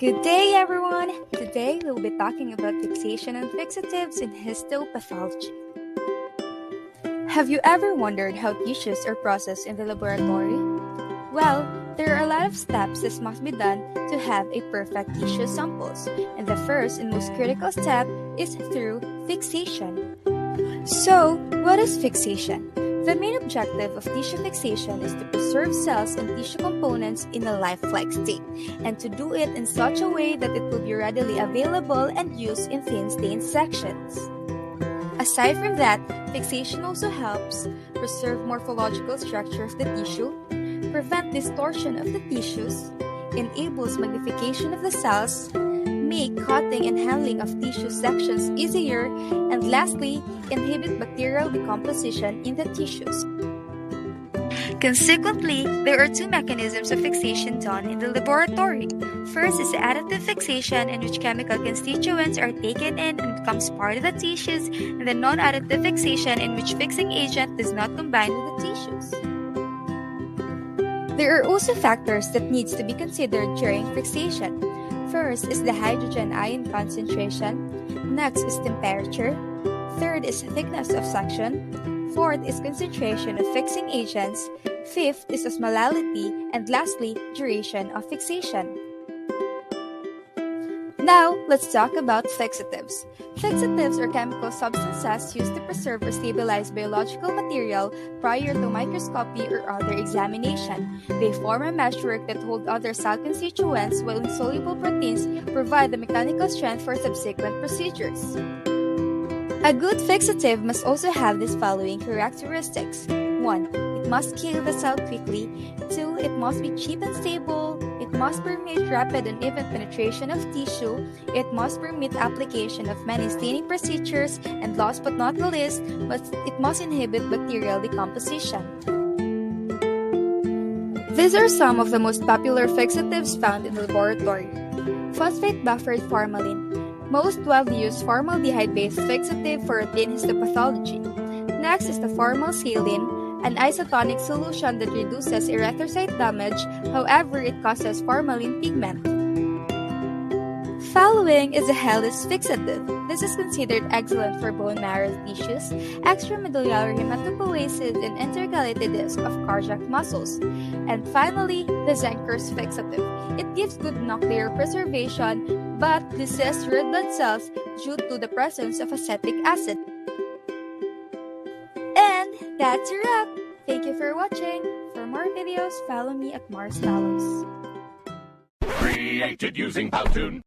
Good day, everyone! Today we'll be talking about fixation and fixatives in histopathology. Have you ever wondered how tissues are processed in the laboratory? Well, there are a lot of steps that must be done to have a perfect tissue samples, and the first and most critical step is through fixation. So, what is fixation? The main objective of tissue fixation is to preserve cells and tissue components in a lifelike state, and to do it in such a way that it will be readily available and used in thin stain sections. Aside from that, fixation also helps preserve morphological structure of the tissue, prevent distortion of the tissues, enables magnification of the cells, make cutting and handling of tissue sections easier, and lastly, inhibit bacterial decomposition in the tissues. Consequently, there are two mechanisms of fixation done in the laboratory. First is the additive fixation, in which chemical constituents are taken in and becomes part of the tissues, and the non-additive fixation, in which fixing agent does not combine with the tissues. There are also factors that needs to be considered during fixation. First is the hydrogen ion concentration, next is temperature, third is thickness of section, fourth is concentration of fixing agents, fifth is osmolality, and lastly, duration of fixation. Now, let's talk about fixatives. Fixatives are chemical substances used to preserve or stabilize biological material prior to microscopy or other examination. They form a meshwork that hold other cell constituents, while insoluble proteins provide the mechanical strength for subsequent procedures. A good fixative must also have these following characteristics. 1. It must kill the cell quickly. 2. It must be cheap and stable. It must permit rapid and even penetration of tissue. It must permit application of many staining procedures. And last but not the least, it must inhibit bacterial decomposition. These are some of the most popular fixatives found in the laboratory. Phosphate buffered formalin. Most widely used formaldehyde-based fixative for routine histopathology. Next is the formal saline, an isotonic solution that reduces erythrocyte damage, however it causes formalin pigment. Following is a Hellis fixative. This is considered excellent for bone marrow tissues, extramedullary hematopoiesis, and intercalated disc of cardiac muscles. And finally, the Zenker's fixative. It gives good nuclear preservation, but diseases red blood cells due to the presence of acetic acid. And that's a wrap! Thank you for watching. For more videos, follow me at Mars Talos. Created using Powtoon.